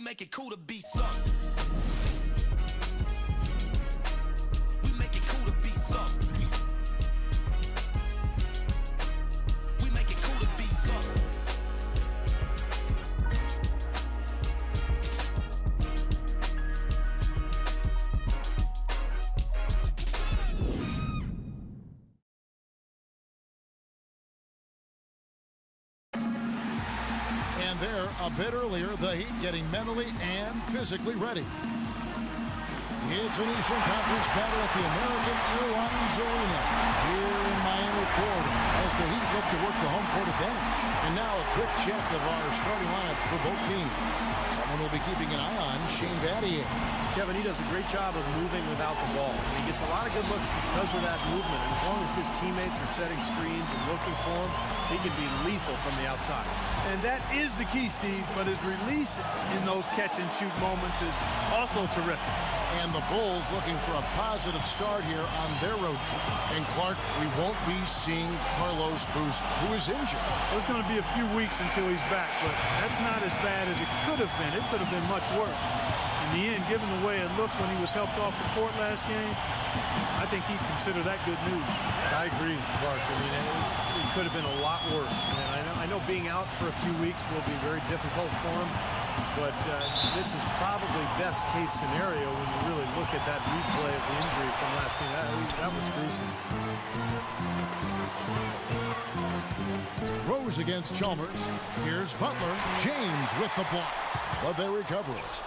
make it cool to be something. We make it cool to be something. We make it cool to be something. And there, a bit earlier, the Heat getting mentally and physically ready. It's an Eastern Conference battle at the American Airlines Arena here in Miami, Florida, as the Heat look to work the home court advantage. And now a quick check of our starting lineups for both teams. Someone will be keeping an eye on Shane Battier. Kevin, he does a great job of moving without the ball. And he gets a lot of good looks because of that movement. And as long as his teammates are setting screens and looking for him, he can be lethal from the outside. And that is the key, Steve, but his release in those catch-and-shoot moments is also terrific. And the Bulls looking for a positive start here on their road trip. And Clark, we won't be seeing Carlos Boozer, who is injured. Well, it's going to be a few weeks until he's back, but that's not as bad as it could have been. It could have been much worse. In the end, given the way it looked when he was helped off the court last game, I think he'd consider that good news. I agree, Clark. I mean, it could have been a lot worse. And I know being out for a few weeks will be very difficult for him. But this is probably best-case scenario when you really look at that replay of the injury from last game. That was gruesome. Rose against Chalmers. Here's Butler. James with the block, but they recover it.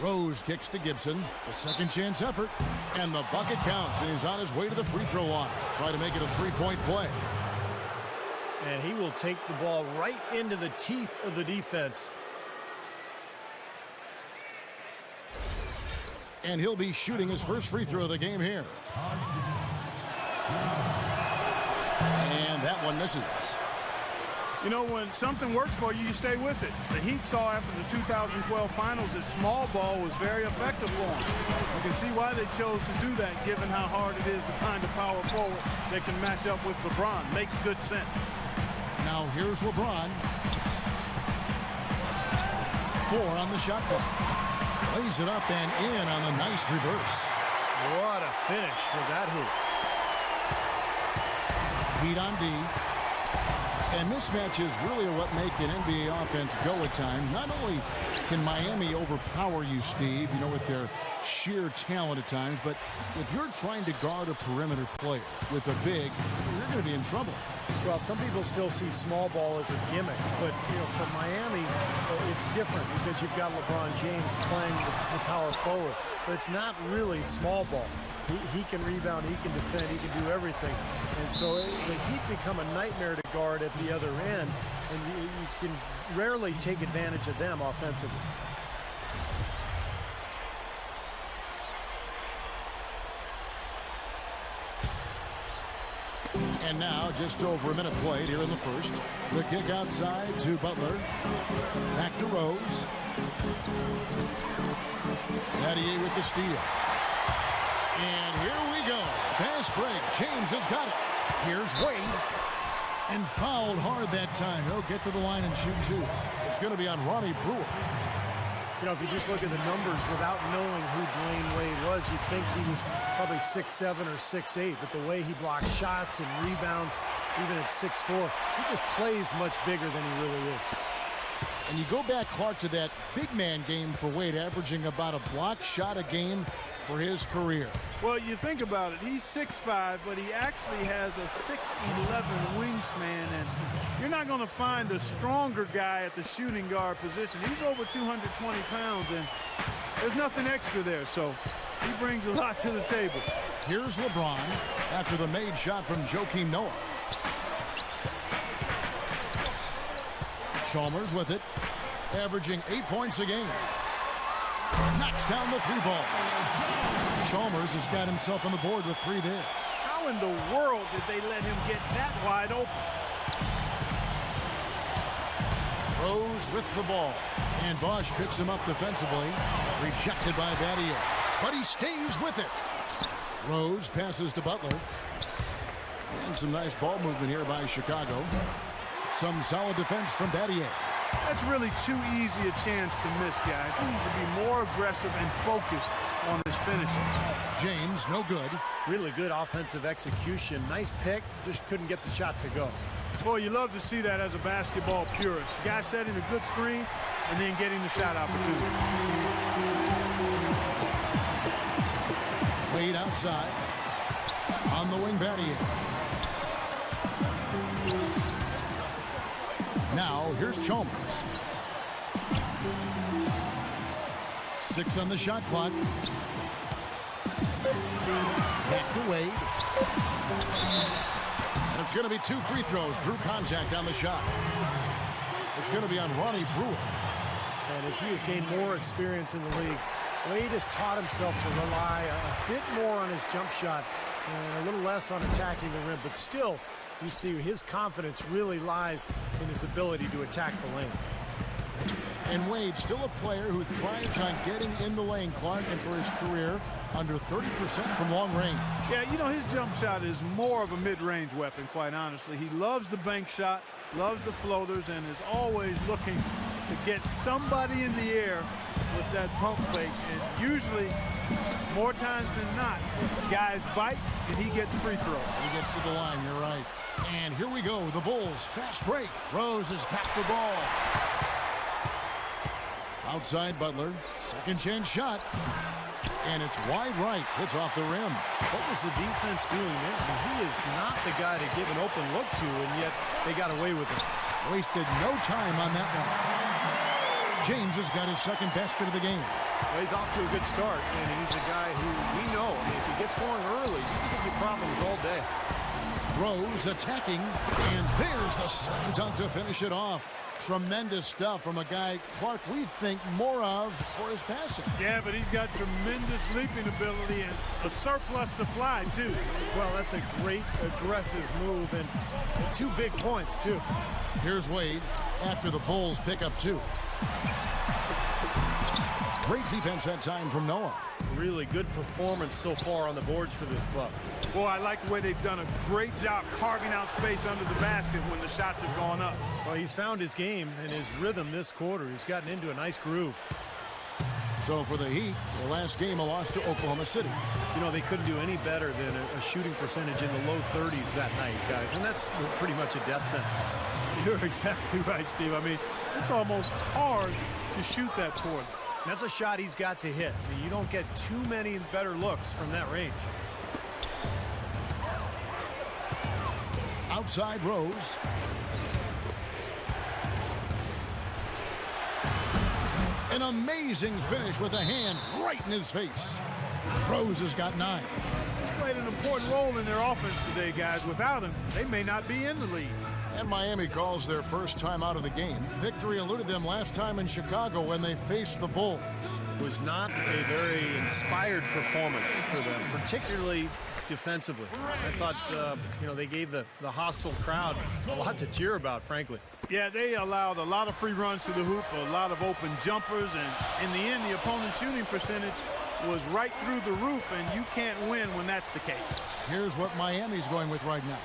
Rose kicks to Gibson. A second-chance effort, and the bucket counts, and he's on his way to the free-throw line. Try to make it a three-point play. And he will take the ball right into the teeth of the defense. And he'll be shooting his first free throw of the game here. And that one misses. You know, when something works for you, you stay with it. The Heat saw after the 2012 finals that small ball was very effective for them. You can see why they chose to do that, given how hard it is to find a power forward that can match up with LeBron. Makes good sense. Now here's LeBron. 4 on the shot clock. Plays it up and in on the nice reverse. What a finish with that hoop. Heat on D. And mismatches really are what make an NBA offense go at times. Not only can Miami overpower you, Steve, you know, with their sheer talent at times, but if you're trying to guard a perimeter player with a big, you're going to be in trouble. Well, some people still see small ball as a gimmick, but, you know, for Miami, it's different because you've got LeBron James playing the power forward. So it's not really small ball. He can rebound, he can defend, he can do everything. And so the Heat become a nightmare to guard at the other end, and you can rarely take advantage of them offensively. And now, just over a minute played here in the first. The kick outside to Butler. Back to Rose. Battier with the steal. And here we go. Fast break. James has got it. Here's Wade. And fouled hard that time. He'll get to the line and shoot two. It's going to be on Ronnie Brewer. You know, if you just look at the numbers without knowing who Dwayne Wade was, you'd think he was probably 6'7" or 6'8", but the way he blocks shots and rebounds, even at 6'4", he just plays much bigger than he really is. And you go back, Clark, to that big man game for Wade, averaging about a block shot a game for his career. Well, you think about it, he's 6'5", but he actually has a 6'11" wingspan, and you're not going to find a stronger guy at the shooting guard position. He's over 220 pounds, and there's nothing extra there, so he brings a lot to the table. Here's LeBron after the made shot from Joakim Noah. Chalmers with it, averaging 8 points a game. Knocks down the three ball. Chalmers has got himself on the board with 3 there. How in the world did they let him get that wide open? Rose with the ball. And Bosch picks him up defensively. Rejected by Battier. But he stays with it. Rose passes to Butler. And some nice ball movement here by Chicago. Some solid defense from Battier. That's really too easy a chance to miss, guys. He needs to be more aggressive and focused on his finishes. James, no good. Really good offensive execution. Nice pick, just couldn't get the shot to go. Boy, you love to see that as a basketball purist. Guy setting a good screen and then getting the shot opportunity. Wade outside. On the wing, Battier. Now, here's Chalmers. 6 on the shot clock. Back to Wade. And it's going to be 2 free throws. Drew contact on the shot. It's going to be on Ronnie Brewer. And as he has gained more experience in the league, Wade has taught himself to rely a bit more on his jump shot and a little less on attacking the rim. But still, you see his confidence really lies in his ability to attack the lane. And Wade, still a player who thrives on getting in the lane, Clark, and for his career, under 30% from long range. Yeah, you know, his jump shot is more of a mid-range weapon, quite honestly. He loves the bank shot, loves the floaters, and is always looking to get somebody in the air with that pump fake. And usually, more times than not, guys bite and he gets free throws. He gets to the line, you're right. And here we go, the Bulls, fast break. Rose has got the ball. Outside Butler, second chance shot. And it's wide right, hits off the rim. What was the defense doing there? I mean, he is not the guy to give an open look to, and yet they got away with it. Wasted no time on that one. James has got his second basket of the game. Well, he's off to a good start, and he's a guy who we know, I mean, if he gets going early, he can give you problems all day. Rose attacking, and there's the slam dunk to finish it off. Tremendous stuff from a guy, Clark, we think more of for his passing. Yeah, but he's got tremendous leaping ability and a surplus supply, too. Well, that's a great aggressive move, and 2 big points, too. Here's Wade after the Bulls pick up 2. Great defense that time from Noah. Really good performance so far on the boards for this club. Boy, I like the way they've done a great job carving out space under the basket when the shots have gone up. Well, he's found his game and his rhythm this quarter. He's gotten into a nice groove. So for the Heat, their last game, a loss to Oklahoma City. You know, they couldn't do any better than a shooting percentage in the low 30s that night, guys. And that's pretty much a death sentence. You're exactly right, Steve. I mean, it's almost hard to shoot that poorly. That's a shot he's got to hit. I mean, you don't get too many better looks from that range. Outside Rose. An amazing finish with a hand right in his face. Rose has got 9. He's played an important role in their offense today, guys. Without him, they may not be in the league. And Miami calls their first time out of the game. Victory eluded them last time in Chicago when they faced the Bulls. It was not a very inspired performance for them, particularly defensively. I thought, you know, they gave the hostile crowd a lot to cheer about, frankly. Yeah, they allowed a lot of free runs to the hoop, a lot of open jumpers, and in the end, the opponent's shooting percentage was right through the roof, and you can't win when that's the case. Here's what Miami's going with right now.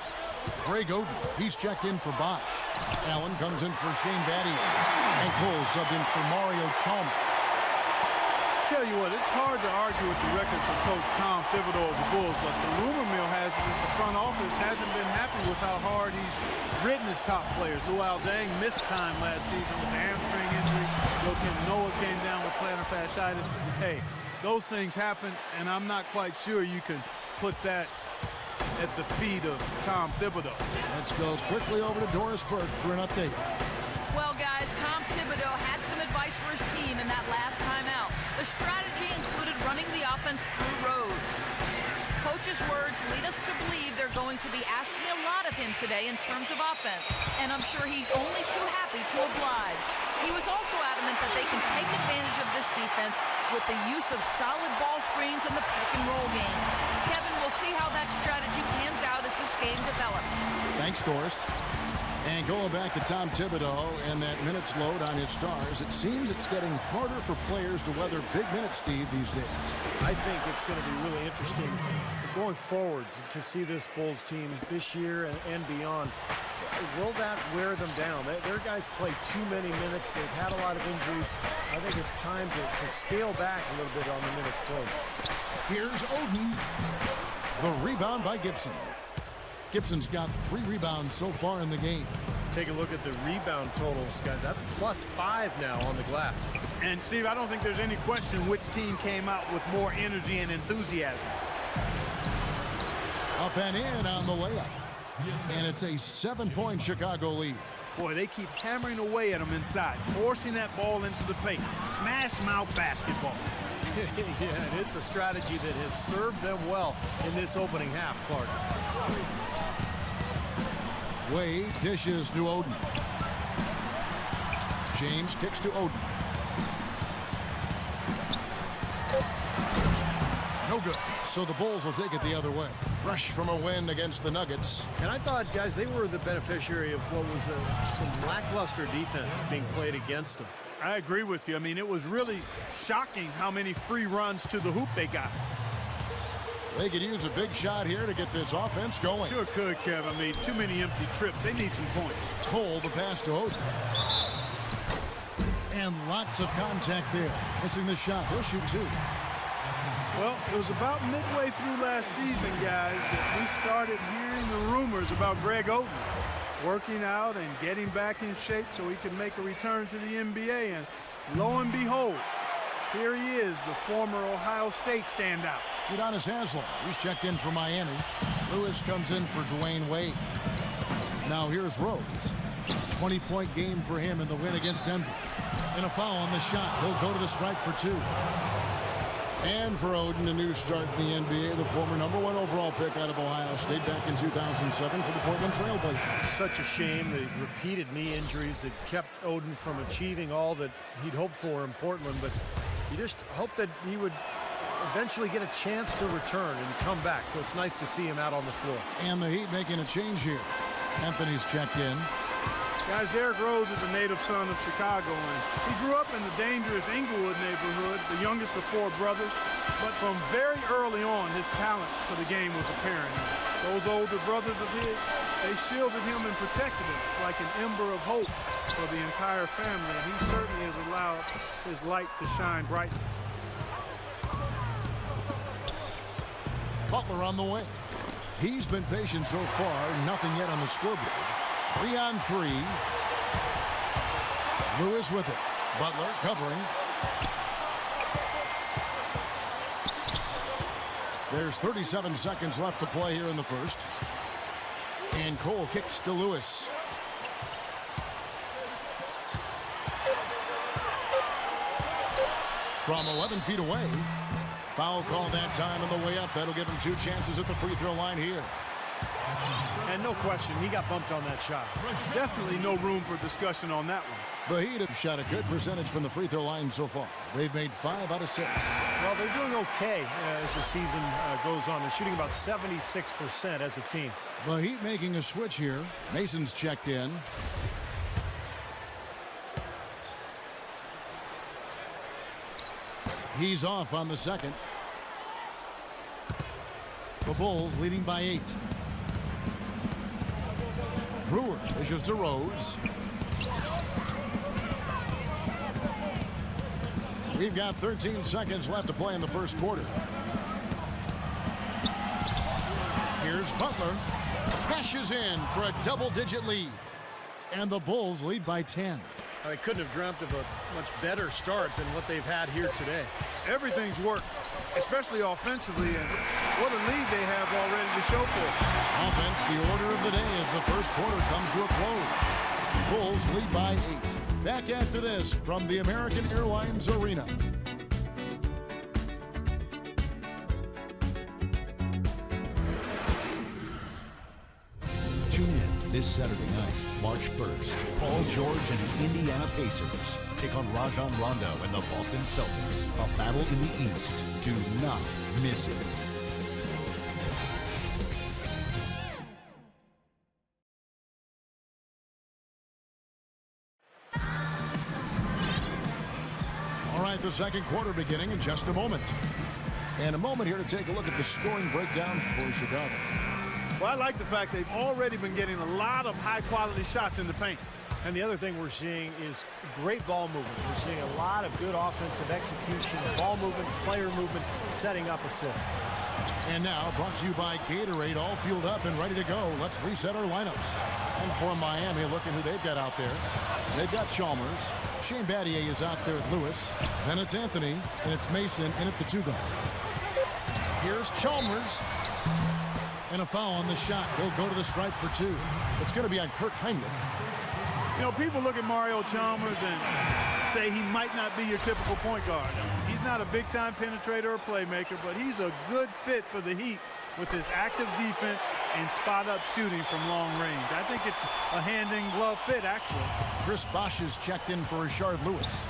Greg Oden, he's checked in for Bosch. Allen comes in for Shane Battier. And Cole subbed in for Mario Chalmers. Tell you what, it's hard to argue with the record for Coach Tom Thibodeau of the Bulls, but the rumor mill has it that the front office hasn't been happy with how hard he's ridden his top players. Luol Deng missed time last season with a hamstring injury. Joakim Noah came down with plantar fasciitis. Hey, those things happen, and I'm not quite sure you can put that at the feet of Tom Thibodeau. Let's go quickly over to Doris Burke for an update. Well, guys, Tom Thibodeau had some advice for his team in that last time out. The strategy included running the offense through Rose. Coach's words lead us to believe they're going to be asking a lot of him today in terms of offense, and I'm sure he's only too happy to oblige. He was also adamant that they can take advantage of this defense with the use of solid ball screens and the pick-and-roll game. Kevin, we'll see how that strategy pans out as this game develops. Thanks, Doris. And going back to Tom Thibodeau and that minutes load on his stars, it seems it's getting harder for players to weather big minutes, Steve, these days. I think it's going to be really interesting going forward to see this Bulls team this year and beyond. will that wear them down? Their guys play too many minutes. They've had a lot of injuries. I think it's time to scale back a little bit on the minutes played. Here's Oden. The rebound by Gibson. Gibson's got 3 rebounds so far in the game. Take a look at the rebound totals, guys. That's +5 now on the glass. And, Steve, I don't think there's any question which team came out with more energy and enthusiasm. Up and in on the layup. And it's a 7-point Chicago lead. Boy, they keep hammering away at them inside, forcing that ball into the paint. Smash mouth basketball. Yeah, and it's a strategy that has served them well in this opening half, Clark. Wade dishes to Oden. James kicks to Oden. No good. So the Bulls will take it the other way. Fresh from a win against the Nuggets. And I thought, guys, they were the beneficiary of what was some lackluster defense being played against them. I agree with you. I mean, it was really shocking how many free runs to the hoop they got. They could use a big shot here to get this offense going. Sure could, Kev. I mean, too many empty trips. They need some points. Cole, the pass to Oden. And lots of contact there. Missing the shot. He'll shoot 2. Well, it was about midway through last season, guys, that we started hearing the rumors about Greg Oden working out and getting back in shape so he could make a return to the NBA. And lo and behold, here he is, the former Ohio State standout. Udonis Haslem, he's checked in for Miami. Lewis comes in for Dwayne Wade. Now here's Rose. 20-point game for him in the win against Denver. And a foul on the shot. He'll go to the stripe for 2. And for Oden, a new start in the NBA, the former #1 overall pick out of Ohio State back in 2007 for the Portland Trail Blazers. Such a shame, the repeated knee injuries that kept Oden from achieving all that he'd hoped for in Portland, but you just hope that he would eventually get a chance to return and come back, so it's nice to see him out on the floor. And the Heat making a change here. Anthony's checked in. Guys, Derrick Rose is a native son of Chicago, and he grew up in the dangerous Inglewood neighborhood, the youngest of 4 brothers. But from very early on, his talent for the game was apparent. Those older brothers of his, they shielded him and protected him like an ember of hope for the entire family, and he certainly has allowed his light to shine brightly. Butler on the way. He's been patient so far, nothing yet on the scoreboard. 3 on 3. Lewis with it. Butler covering. There's 37 seconds left to play here in the first. And Cole kicks to Lewis. From 11 feet away. Foul call that time on the way up. That'll give him 2 chances at the free throw line here. And no question, he got bumped on that shot. Definitely no room for discussion on that one. The Heat have shot a good percentage from the free throw line so far. They've made 5 out of 6. Well, they're doing okay as the season goes on. They're shooting about 76% as a team. The Heat making a switch here. Mason's checked in. He's off on the second. The Bulls leading by 8. Brewer dishes to Rose. We've got 13 seconds left to play in the first quarter. Here's Butler. Crashes in for a double-digit lead. And the Bulls lead by 10. They couldn't have dreamt of a much better start than what they've had here today. Everything's worked, especially offensively, and what a lead they have already to show for it. Offense, the order of the day as the first quarter comes to a close. Bulls lead by 8. Back after this from the American Airlines Arena. Tune in this Saturday night, March 1st. Paul George and the Indiana Pacers take on Rajon Rondo and the Boston Celtics. A battle in the East. Do not miss it. All right, the second quarter beginning in just a moment. And a moment here to take a look at the scoring breakdown for Chicago. Well, I like the fact they've already been getting a lot of high-quality shots in the paint. And the other thing we're seeing is great ball movement. We're seeing a lot of good offensive execution, ball movement, player movement, setting up assists. And now, brought to you by Gatorade, all fueled up and ready to go. Let's reset our lineups. And for Miami, look at who they've got out there. They've got Chalmers. Shane Battier is out there with Lewis. Then it's Anthony, and it's Mason in at the 2 guard. Here's Chalmers. And a foul on the shot. He'll go to the stripe for 2. It's going to be on Kirk Heinrich. You know, people look at Mario Chalmers and say he might not be your typical point guard. He's not a big-time penetrator or playmaker, but he's a good fit for the Heat with his active defense and spot-up shooting from long range. I think it's a hand-in-glove fit, actually. Chris Bosh is checked in for Rashard Lewis.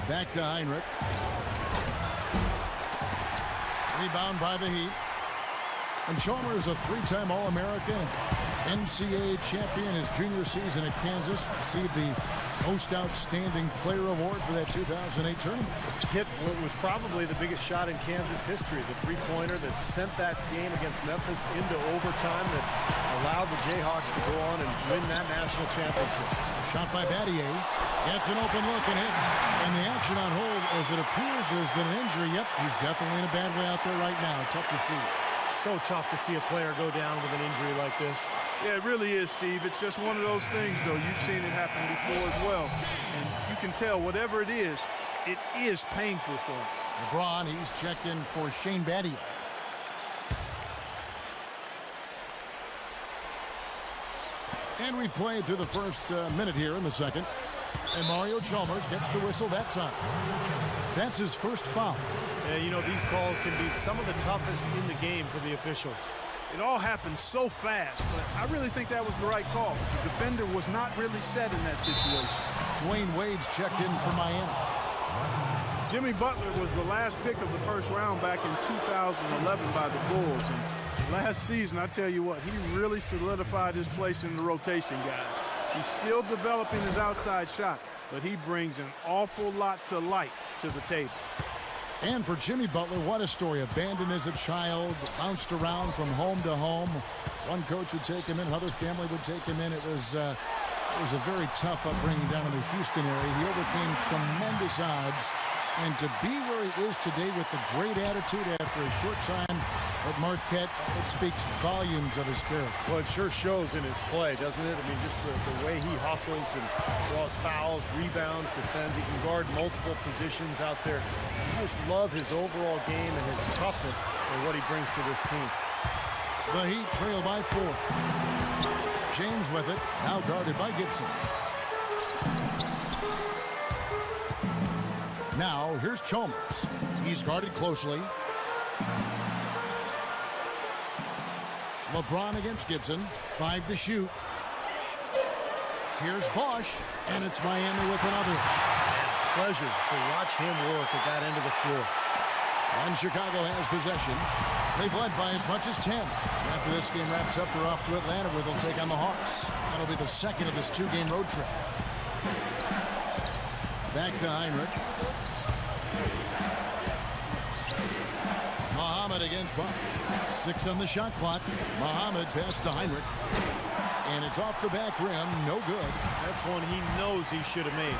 Back to Heinrich. Rebound by the Heat. And Chalmers, a 3-time All-American, NCAA champion his junior season at Kansas, received the Most Outstanding Player Award for that 2008 tournament. Hit what was probably the biggest shot in Kansas history, the three-pointer that sent that game against Memphis into overtime that allowed the Jayhawks to go on and win that national championship. Shot by Battier. Gets an open look and hits. And the action on hold as it appears there's been an injury. Yep, he's definitely in a bad way out there right now. Tough to see. So tough to see a player go down with an injury like this. Yeah, it really is, Steve. It's just one of those things, though. You've seen it happen before as well. And you can tell whatever it is painful for him. LeBron, he's checked in for Shane Battier. And we've played through the first minute here in the second. And Mario Chalmers gets the whistle that time. That's his first foul. Yeah, you know, these calls can be some of the toughest in the game for the officials. It all happened so fast, but I really think that was the right call. The defender was not really set in that situation. Dwayne Wade's checked in for Miami. Jimmy Butler was the last pick of the first round back in 2011 by the Bulls. And last season, I tell you what, he really solidified his place in the rotation, guys. He's still developing his outside shot, but he brings an awful lot to light to the table. And for Jimmy Butler, what a story. Abandoned as a child, bounced around from home to home. One coach would take him in, another family would take him in. It was a very tough upbringing down in the Houston area. He overcame tremendous odds. And to be where he is today with the great attitude after a short time at Marquette, it speaks volumes of his character. Well, it sure shows in his play, doesn't it? I mean, just the way he hustles and draws fouls, rebounds, defends. He can guard multiple positions out there. I just love his overall game and his toughness and what he brings to this team. The Heat trail by 4. James with it, now guarded by Gibson. Now, here's Chalmers. He's guarded closely. LeBron against Gibson. 5 to shoot. Here's Bosh, and it's Miami with another. Pleasure to watch him work at that end of the floor. And Chicago has possession. They've led by as much as 10. After this game wraps up, they're off to Atlanta where they'll take on the Hawks. That'll be the second of this 2-game road trip. Back to Heinrich. Muhammad against Bosh. 6 on the shot clock. Muhammad pass to Heinrich. And it's off the back rim. No good. That's one he knows he should have made.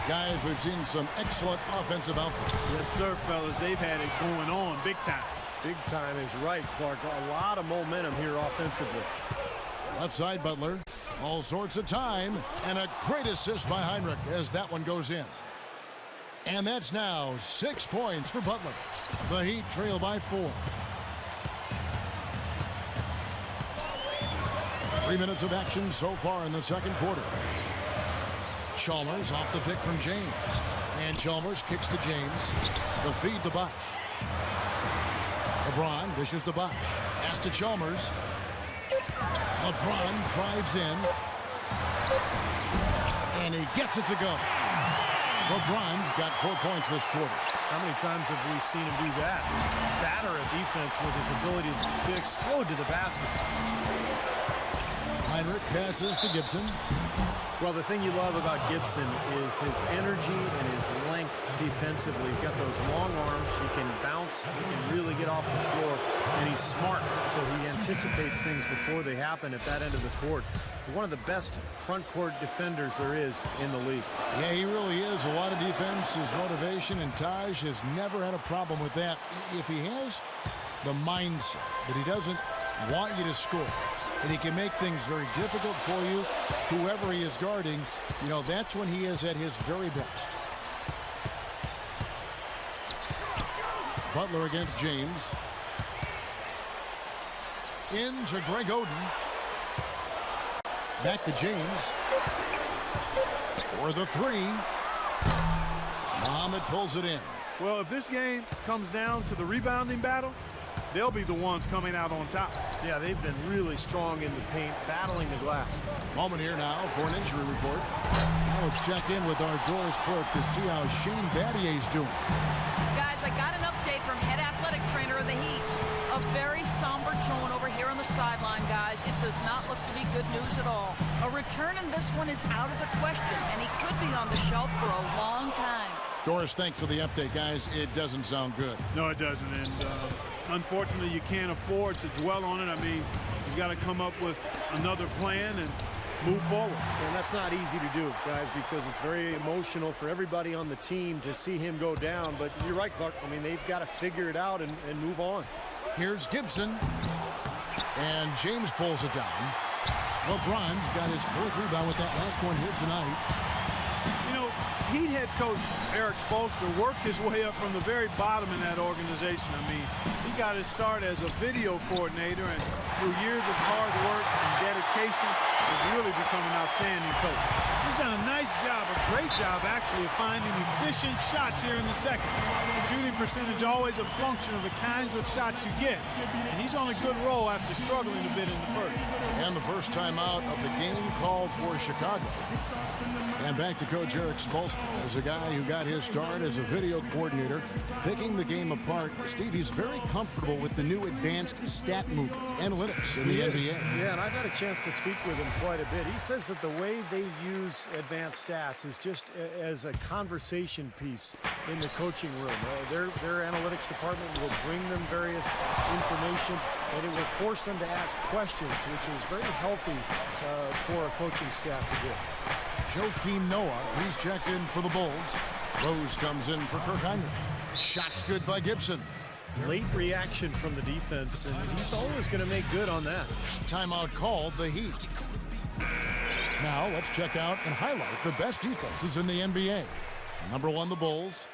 Guys, we've seen some excellent offensive output. Yes, sir, fellas. They've had it going on big time. Big time is right, Clark. A lot of momentum here offensively. Left side, Butler. All sorts of time. And a great assist by Heinrich as that one goes in. And that's now 6 points for Butler. The Heat trail by 4. 3 minutes of action so far in the second quarter. Chalmers off the pick from James. And Chalmers kicks to James. The feed to Bosh. LeBron dishes to Bosh. Pass to Chalmers. LeBron drives in. And he gets it to go. LeBron's got 4 points this quarter. How many times have we seen him do that? Batter a defense with his ability to explode to the basket. Heinrich passes to Gibson. Well, the thing you love about Gibson is his energy and his length defensively. He's got those long arms. He can bounce. He can really get off the floor. And he's smart, so he anticipates things before they happen at that end of the court. He's one of the best front court defenders there is in the league. Yeah, he really is. A lot of defense, his motivation, and Taj has never had a problem with that. If he has the mindset that he doesn't want you to score, and he can make things very difficult for you, whoever he is guarding, you know, that's when he is at his very best. Butler against James. Into Greg Oden. Back to James. For the three. Muhammad pulls it in. Well, if this game comes down to the rebounding battle, they'll be the ones coming out on top. Yeah, they've been really strong in the paint, battling the glass. Moment here now for an injury report. Now let's check in with our Doris Burke to see how Shane Battier's doing. Guys, I got an update from head athletic trainer of the Heat. A very somber tone over here on the sideline, guys. It does not look to be good news at all. A return in this one is out of the question, and he could be on the shelf for a long time. Doris, thanks for the update, guys. It doesn't sound good. No, it doesn't. And unfortunately, you can't afford to dwell on it. I mean, you got to come up with another plan and move forward. And that's not easy to do, guys, because it's very emotional for everybody on the team to see him go down. But you're right, Clark. I mean, they've got to figure it out and move on. Here's Gibson. And James pulls it down. LeBron's got his fourth rebound with that last one here tonight. You know, Heat head coach Eric Spoelstra worked his way up from the very bottom in that organization. I mean, he got his start as a video coordinator, and through years of hard work and dedication, has really become an outstanding coach. He's done a nice job, a great job actually, of finding efficient shots here in the second. Shooting percentage always a function of the kinds of shots you get, and he's on a good roll after struggling a bit in the first. And the first time out of the game called for Chicago. And back to Coach Eric Spoelstra as a guy who got his start as a video coordinator, picking the game apart. Steve, he's very comfortable with the new advanced stat movement, analytics in the NBA. Yeah, and I've had a chance to speak with him quite a bit. He says that the way they use advanced stats is just as a conversation piece in the coaching room. Their analytics department will bring them various information, and it will force them to ask questions, which is very healthy for a coaching staff to do. Joakim Noah, he's checked in for the Bulls. Rose comes in for Kirk Heinrich. Shot's good by Gibson. Late reaction from the defense, and he's always going to make good on that. Timeout called the Heat. Now let's check out and highlight the best defenses in the NBA. Number one, the Bulls.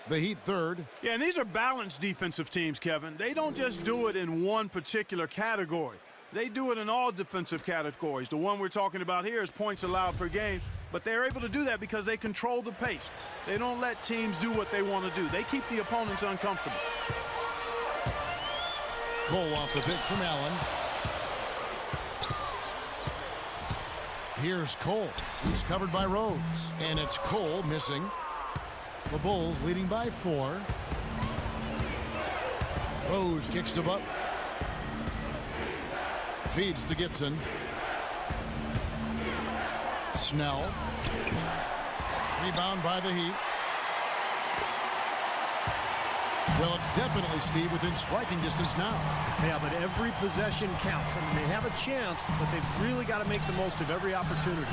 The Heat third. Yeah, and these are balanced defensive teams, Kevin. They don't just do it in one particular category. They do it in all defensive categories. The one we're talking about here is points allowed per game, but they're able to do that because they control the pace. They don't let teams do what they want to do. They keep the opponents uncomfortable. Cole off the pick from Allen. Here's Cole. He's covered by Rose. And it's Cole missing. The Bulls leading by 4. Rose kicks to Butler. Feeds to Gibson. Snell. Rebound by the Heat. Well, it's definitely, Steve, within striking distance now. Yeah, but every possession counts. I mean, they have a chance, but they've really got to make the most of every opportunity.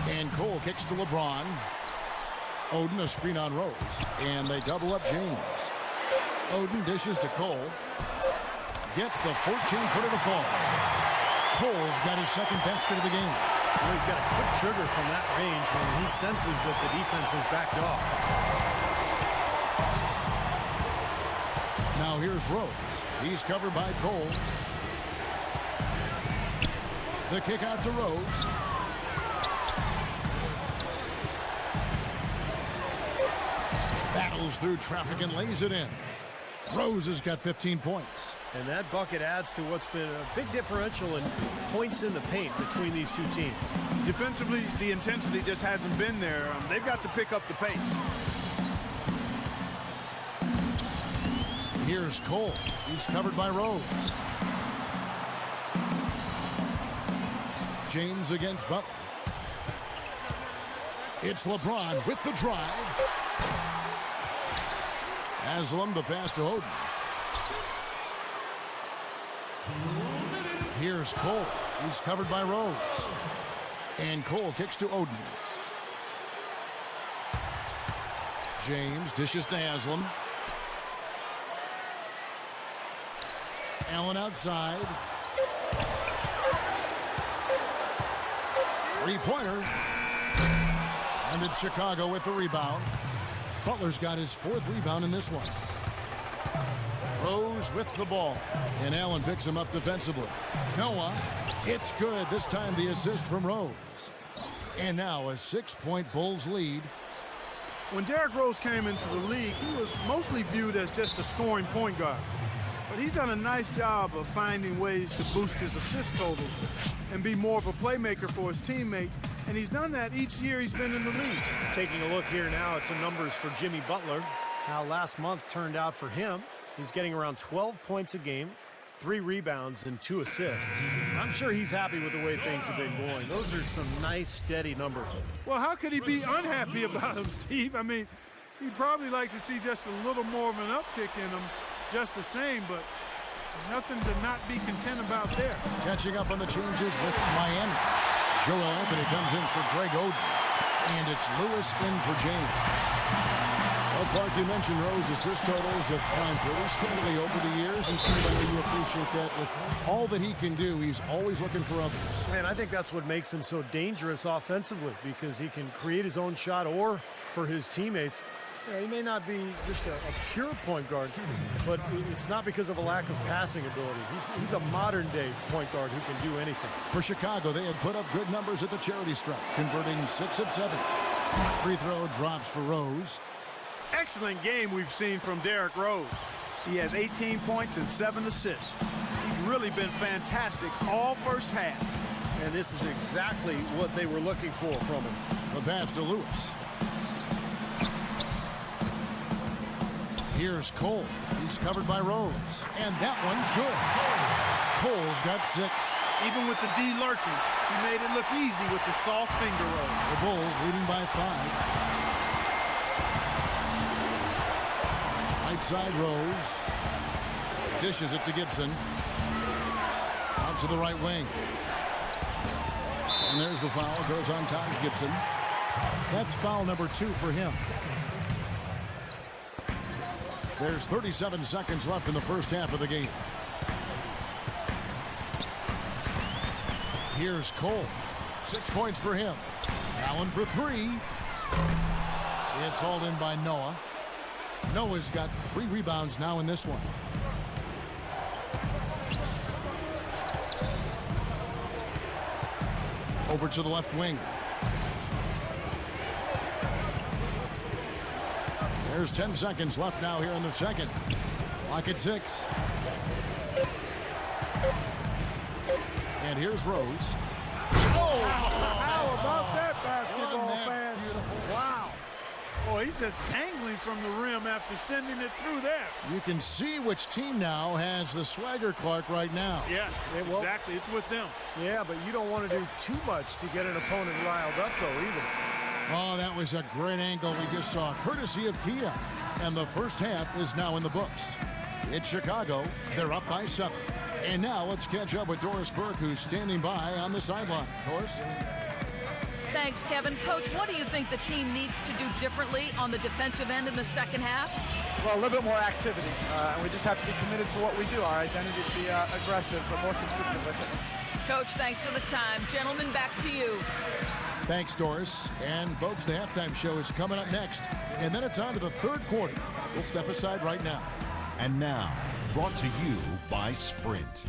And Cole kicks to LeBron. Oden, a screen on Rose. And they double up James. Oden dishes to Cole. Gets the 14-footer to fall. Cole's got his second basket of the game. Well, he's got a quick trigger from that range when he senses that the defense has backed off. Now here's Rose. He's covered by Cole. The kick out to Rose. Battles through traffic and lays it in. Rose has got 15 points. And that bucket adds to what's been a big differential in points in the paint between these two teams. Defensively, the intensity just hasn't been there. They've got to pick up the pace. Here's Cole. He's covered by Rose. James against Butler. It's LeBron with the drive. Haslam the pass to Oden. Here's Cole. He's covered by Rose. And Cole kicks to Oden. James dishes to Haslam. Allen outside. Three-pointer. And it's Chicago with the rebound. Butler's got his 4th rebound in this one. Rose with the ball. And Allen picks him up defensively. Noah, it's good. This time the assist from Rose. And now a 6-point Bulls lead. When Derrick Rose came into the league, he was mostly viewed as just a scoring point guard. But he's done a nice job of finding ways to boost his assist total and be more of a playmaker for his teammates. And he's done that each year he's been in the league. Taking a look here now at some numbers for Jimmy Butler. How last month turned out for him. He's getting around 12 points a game, 3 rebounds, and 2 assists. I'm sure he's happy with the way things have been going. Those are some nice, steady numbers. Well, how could he be unhappy about him, Steve? I mean, he'd probably like to see just a little more of an uptick in him, just the same, but nothing to not be content about there. Catching up on the changes with Miami. Joel Anthony comes in for Greg Oden. And it's Lewis in for James. Well, Clark, you mentioned Rose's assist totals have climbed pretty steadily over the years, and Steve, I know you appreciate that. With all that he can do, he's always looking for others. And I think that's what makes him so dangerous offensively, because he can create his own shot or for his teammates. You know, he may not be just a pure point guard, but it's not because of a lack of passing ability. He's a modern-day point guard who can do anything. For Chicago, they had put up good numbers at the charity stripe, converting 6 of 7. Free throw drops for Rose. Excellent game we've seen from Derrick Rose. He has 18 points and 7 assists. He's really been fantastic all first half. And this is exactly what they were looking for from him. The pass to Lewis. Here's Cole. He's covered by Rose. And that one's good. Cole's got 6. Even with the D lurking, he made it look easy with the soft finger roll. The Bulls leading by 5. Right side Rose. Dishes it to Gibson. Out to the right wing. And there's the foul. Goes on Taj Gibson. That's foul number 2 for him. There's 37 seconds left in the first half of the game. Here's Cole. 6 points for him. Allen for 3. It's hauled in by Noah. Noah's got 3 rebounds now in this one. Over to the left wing. There's 10 seconds left now here in the second. Clock at 6. And here's Rose. Oh, how about that basketball, fans? Wow. Boy, he's just dangling from the rim after sending it through there. You can see which team now has the swagger, Clark, right now. Yes, exactly. It's with them. Yeah, but you don't want to do too much to get an opponent riled up, though, either. Oh, that was a great angle we just saw, courtesy of Kia. And the first half is now in the books. It's Chicago. They're up by 7. And now let's catch up with Doris Burke, who's standing by on the sideline. Doris? Thanks, Kevin. Coach, what do you think the team needs to do differently on the defensive end in the second half? Well, a little bit more activity. And we just have to be committed to what we do. Our identity to be aggressive, but more consistent with it. Coach, thanks for the time. Gentlemen, back to you. Thanks, Doris. And, folks, the halftime show is coming up next. And then it's on to the third quarter. We'll step aside right now. And now, brought to you by Sprint.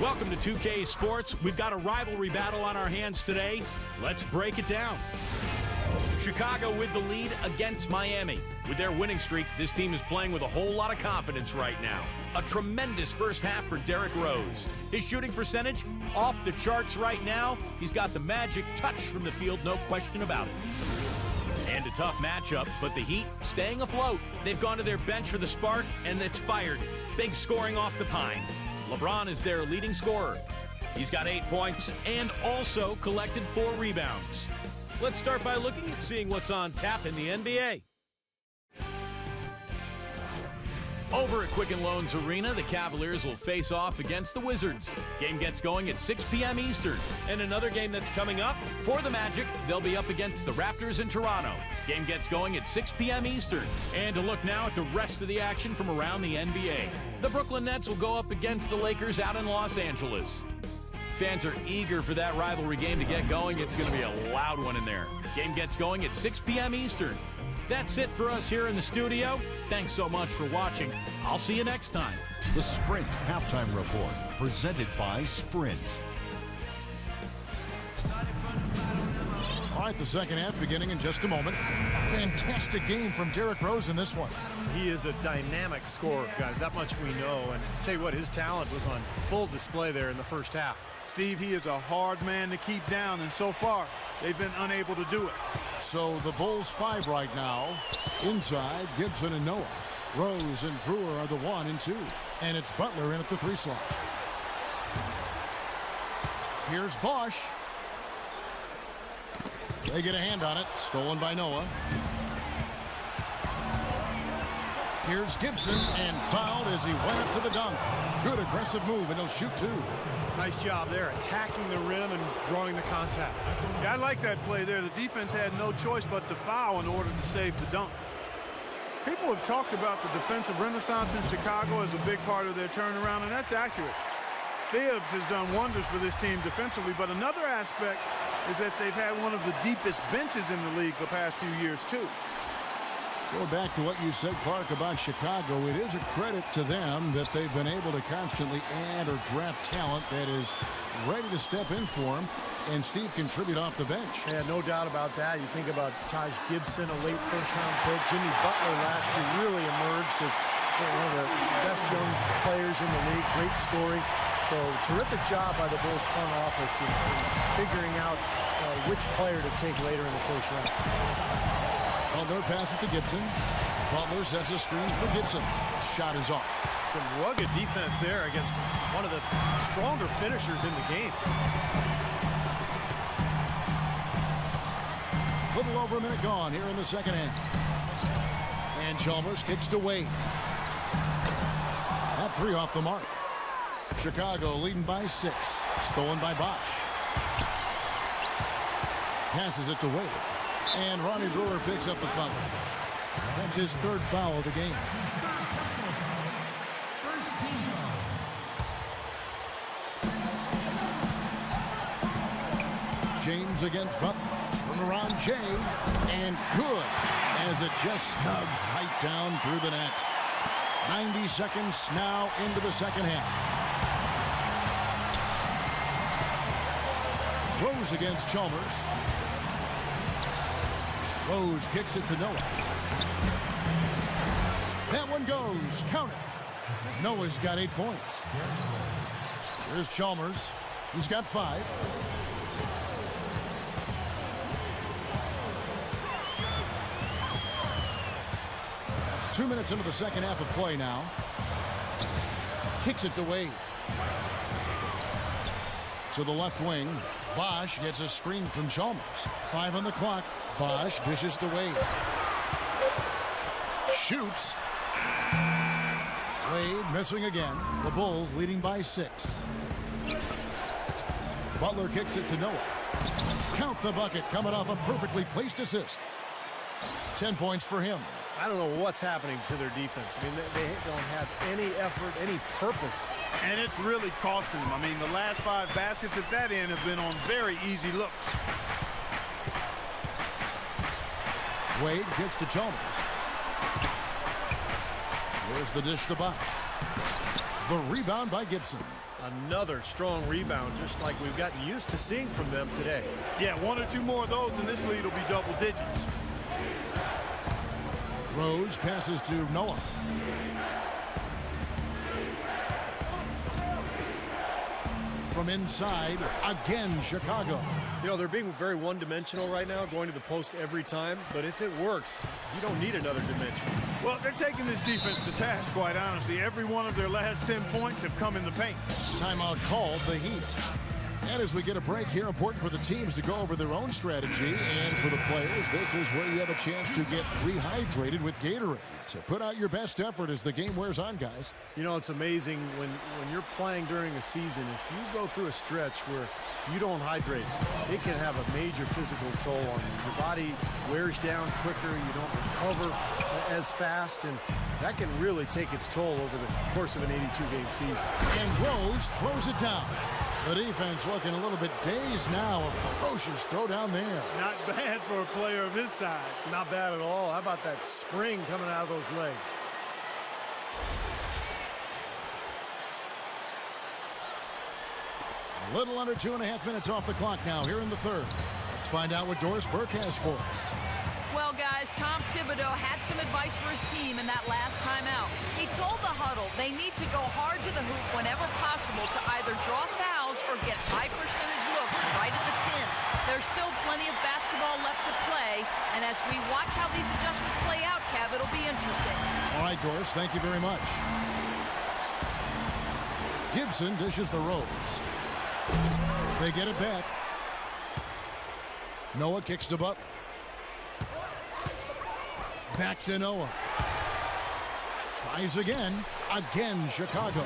Welcome to 2K Sports. We've got a rivalry battle on our hands today. Let's break it down. Chicago with the lead against Miami. With their winning streak, this team is playing with a whole lot of confidence right now. A tremendous first half for Derrick Rose. His shooting percentage off the charts right now. He's got the magic touch from the field, no question about it. And a tough matchup, but the Heat staying afloat. They've gone to their bench for the spark, and it's fired. Big scoring off the pine. LeBron is their leading scorer. He's got 8 points and also collected 4 rebounds. Let's start by looking at seeing what's on tap in the NBA. Over at Quicken Loans Arena, the Cavaliers will face off against the Wizards. Game gets going at 6 p.m. Eastern. And another game that's coming up for the Magic, they'll be up against the Raptors in Toronto. Game gets going at 6 p.m. Eastern. And to look now at the rest of the action from around the NBA. The Brooklyn Nets will go up against the Lakers out in Los Angeles. Fans are eager for that rivalry game to get going. It's going to be a loud one in there. Game gets going at 6 p.m. Eastern. That's it for us here in the studio. Thanks so much for watching. I'll see you next time. The Sprint Halftime Report, presented by Sprint. All right, the second half beginning in just a moment. Fantastic game from Derrick Rose in this one. He is a dynamic scorer, guys. That much we know. And I'll tell you what, his talent was on full display there in the first half. Steve, he is a hard man to keep down, and so far, they've been unable to do it. So the Bulls 5 right now. Inside, Gibson and Noah. Rose and Brewer are the 1 and 2. And it's Butler in at the 3 slot. Here's Bosch. They get a hand on it. Stolen by Noah. Here's Gibson, and fouled as he went up to the dunk. Good aggressive move, and he'll shoot 2. Nice job there, attacking the rim and drawing the contact. Yeah, I like that play there. The defense had no choice but to foul in order to save the dunk. People have talked about the defensive renaissance in Chicago as a big part of their turnaround, and that's accurate. Thibs has done wonders for this team defensively, but another aspect is that they've had one of the deepest benches in the league the past few years, too. Going back to what you said, Clark, about Chicago, it is a credit to them that they've been able to constantly add or draft talent that is ready to step in for them, and Steve contribute off the bench. Yeah, no doubt about that. You think about Taj Gibson, a late first-round pick. Jimmy Butler last year really emerged as one of the best young players in the league. Great story. So terrific job by the Bulls front office in figuring out which player to take later in the first round. Butler passes to Gibson. Butler sets a screen for Gibson. Shot is off. Some rugged defense there against one of the stronger finishers in the game. Little over a minute gone here in the second half. And Chalmers kicks to Wade. That 3 off the mark. Chicago leading by 6. Stolen by Bosch. Passes it to Wade. And Ronnie Brewer picks up the foul. That's his 3rd foul of the game. James against Butler. Turnaround Jay. And good as it just snugs right down through the net. 90 seconds now into the second half. Rose against Chalmers. Rose kicks it to Noah. That one goes. Count it. Noah's got 8 points. Here's Chalmers. He's got 5. Two minutes into the second half of play now. Kicks it to Wade. To the left wing. Bosch gets a screen from Chalmers. 5 on the clock. Bosch dishes to Wade. Shoots. Wade missing again. The Bulls leading by 6. Butler kicks it to Noah. Count the bucket, coming off a perfectly placed assist. 10 points for him. I don't know what's happening to their defense. I mean, they don't have any effort, any purpose. And it's really costing them. I mean, the last 5 baskets at that end have been on very easy looks. Wade gets to Chalmers. There's the dish to Bosch. The rebound by Gibson. Another strong rebound, just like we've gotten used to seeing from them today. Yeah, 1 or 2 more of those and this lead will be double digits. Rose passes to Noah. from inside. Again, Chicago. You know, they're being very one-dimensional right now, going to the post every time. But if it works, you don't need another dimension. Well, they're taking this defense to task, quite honestly. Every one of their last 10 points have come in the paint. Timeout called the Heat. And as we get a break here, important for the teams to go over their own strategy. And for the players, this is where you have a chance to get rehydrated with Gatorade. To put out your best effort as the game wears on, guys. You know, it's amazing when you're playing during a season, if you go through a stretch where you don't hydrate, it can have a major physical toll on you. Your body wears down quicker, you don't recover as fast, and that can really take its toll over the course of an 82-game season. And Rose throws it down. The defense looking a little bit dazed now. A ferocious throw down there. Not bad for a player of his size. Not bad at all. How about that spring coming out of those legs? A little under 2.5 minutes off the clock now here in the third. Let's find out what Doris Burke has for us. Well, guys, Tom Thibodeau had some advice for his team in that last timeout. He told the huddle they need to go hard to the hoop whenever possible to either draw fouls or get high percentage looks right at the 10. There's still plenty of basketball left to play, and as we watch how these adjustments play out, Kev, it'll be interesting. All right, Doris, thank you very much. Gibson dishes the Rose. They get it back. Noah kicks to Butler. Back to Noah. Tries again. Again, Chicago.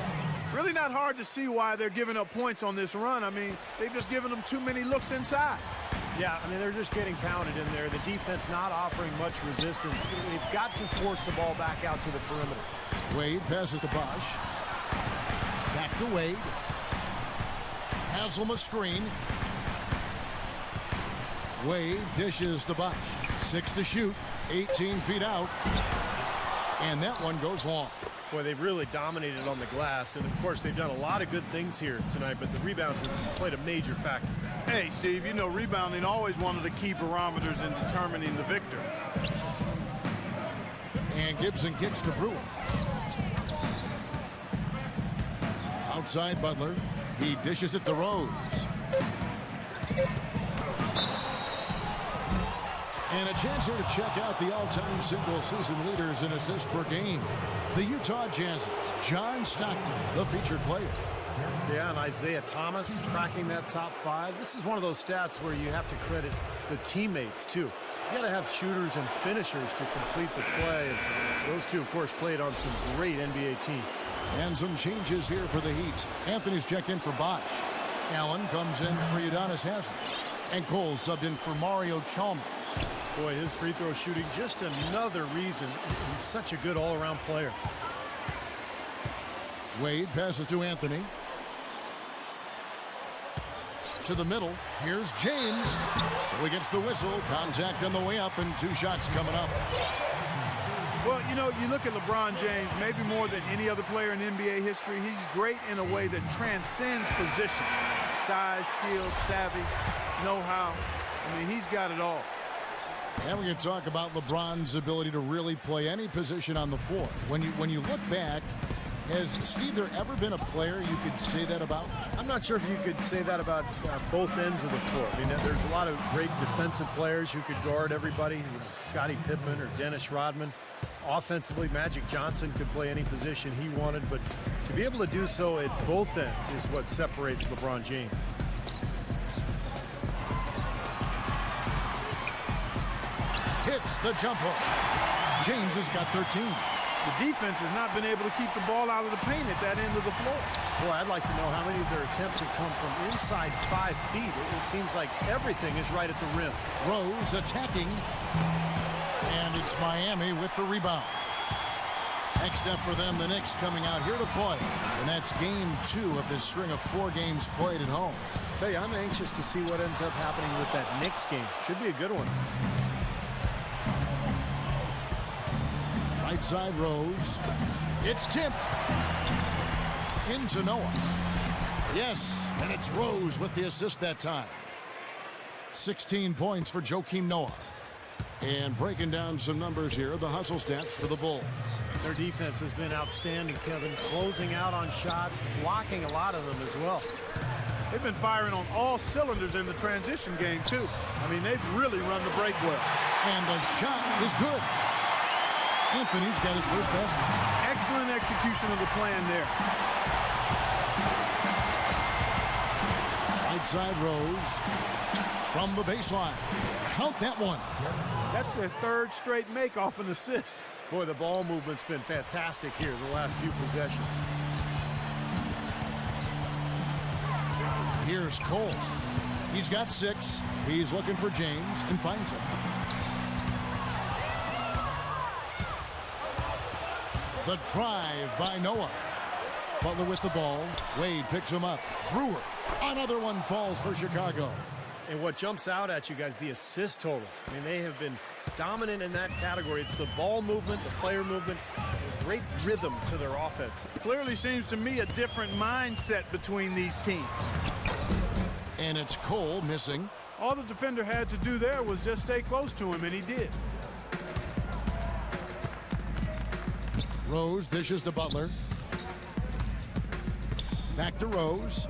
Really not hard to see why they're giving up points on this run. I mean, they've just given them too many looks inside. Yeah, I mean, they're just getting pounded in there. The defense not offering much resistance. They've got to force the ball back out to the perimeter. Wade passes to Bosch. Back to Wade. Haslam a screen. Wade dishes to Bosch. 6 to shoot. 18 feet out. And that one goes long. Boy, they've really dominated on the glass. And, of course, they've done a lot of good things here tonight, but the rebounds have played a major factor. Hey, Steve, you know rebounding always one of the key barometers in determining the victor. And Gibson kicks to Brewer. Outside Butler. He dishes it to Rose. And a chance here to check out the all-time single-season leaders in assists per game. The Utah Jazz's John Stockton, the featured player. Yeah, and Isaiah Thomas cracking that top 5. This is one of those stats where you have to credit the teammates, too. You got to have shooters and finishers to complete the play. And those two, of course, played on some great NBA teams. And some changes here for the Heat. Anthony's checked in for Bosch. Allen comes in for Udonis Haslem. And Cole subbed in for Mario Chalmers. Boy, his free throw shooting, just another reason he's such a good all-around player. Wade passes to Anthony. To the middle. Here's James. So he gets the whistle. Contact on the way up and 2 shots coming up. Well, you know, you look at LeBron James, maybe more than any other player in NBA history, he's great in a way that transcends position. Size, skill, savvy, know-how. I mean, he's got it all. And we're going to talk about LeBron's ability to really play any position on the floor. When you look back, has Steve there ever been a player you could say that about? I'm not sure if you could say that about both ends of the floor. I mean, there's a lot of great defensive players who could guard everybody. Scottie Pippen or Dennis Rodman. Offensively, Magic Johnson could play any position he wanted, but to be able to do so at both ends is what separates LeBron James. Hits the jumper. James has got 13. The defense has not been able to keep the ball out of the paint at that end of the floor. Boy, I'd like to know how many of their attempts have come from inside 5 feet. It seems like everything is right at the rim. Rose attacking. And it's Miami with the rebound. Next up for them, the Knicks coming out here to play. And that's game 2 of this string of 4 games played at home. I tell you, I'm anxious to see what ends up happening with that Knicks game. Should be a good one. Right side Rose. It's tipped. Into Noah. Yes, and it's Rose with the assist that time. 16 points for Joakim Noah. And breaking down some numbers here, the hustle stats for the Bulls. Their defense has been outstanding, Kevin. Closing out on shots, blocking a lot of them as well. They've been firing on all cylinders in the transition game, too. I mean, they've really run the break well. And the shot is good. Anthony's got his first basket. Excellent execution of the plan there. Right side Rose from the baseline. Count that one. That's their third straight make off an assist. Boy, the ball movement's been fantastic here the last few possessions. Here's Cole. He's got 6. He's looking for James and finds him. The drive by Noah. Butler with the ball. Wade picks him up. Brewer. Another one falls for Chicago. And what jumps out at you guys, the assist totals. I mean, they have been dominant in that category. It's the ball movement, the player movement, a great rhythm to their offense. Clearly seems to me a different mindset between these teams. And it's Cole missing. All the defender had to do there was just stay close to him, and he did. Rose dishes to Butler. Back to Rose.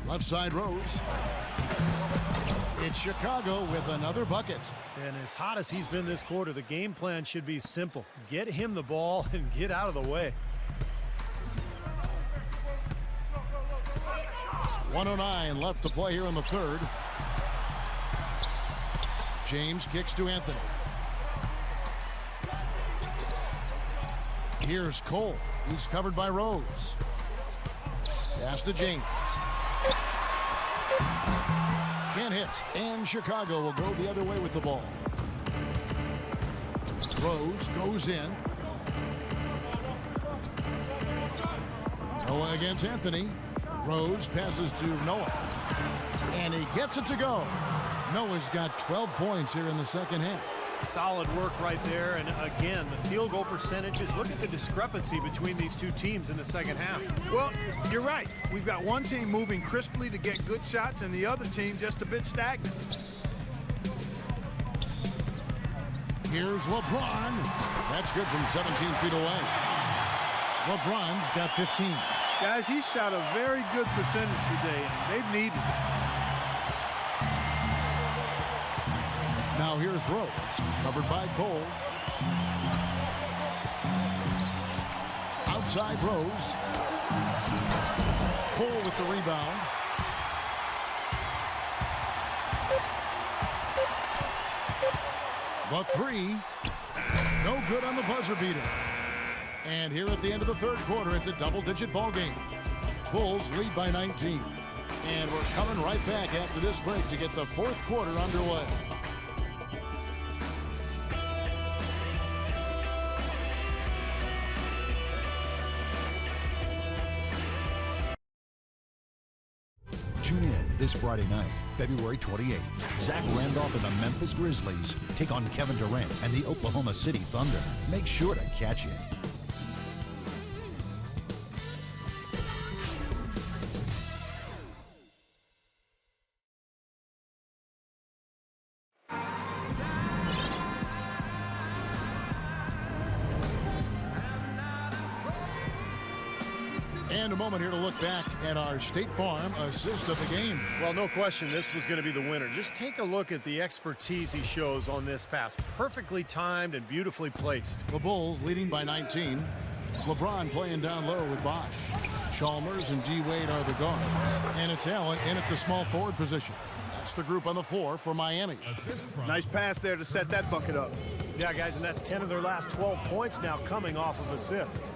Left side Rose. It's Chicago with another bucket. And as hot as he's been this quarter, the game plan should be simple. Get him the ball and get out of the way. 1:09 left to play here in the third. James kicks to Anthony. Here's Cole. He's covered by Rose. Pass to James. Can't hit. And Chicago will go the other way with the ball. Rose goes in. Noah against Anthony. Rose passes to Noah. And he gets it to go. Noah's got 12 points here in the second half. Solid work right there. And again, the field goal percentages. Look at the discrepancy between these two teams in the second half. Well, you're right. We've got one team moving crisply to get good shots and the other team just a bit stagnant. Here's LeBron. That's good from 17 feet away. LeBron's got 15. Guys, he shot a very good percentage today, and they've needed it. Now here's Rose, covered by Cole. Outside Rose. Cole with the rebound. The three. No good on the buzzer beater. And here at the end of the third quarter, it's a double-digit ball game. Bulls lead by 19. And we're coming right back after this break to get the fourth quarter underway. Tune in this Friday night, February 28th. Zach Randolph and the Memphis Grizzlies take on Kevin Durant and the Oklahoma City Thunder. Make sure to catch it. And a moment here to look back at our State Farm assist of the game. Well, no question this was going to be the winner. Just take a look at the expertise he shows on this pass. Perfectly timed and beautifully placed. The Bulls leading by 19. LeBron playing down low with Bosch. Chalmers and D. Wade are the guards. And it's Allen in at the small forward position. That's the group on the floor for Miami. Nice pass there to set that bucket up. Yeah, guys, and that's 10 of their last 12 points now coming off of assists.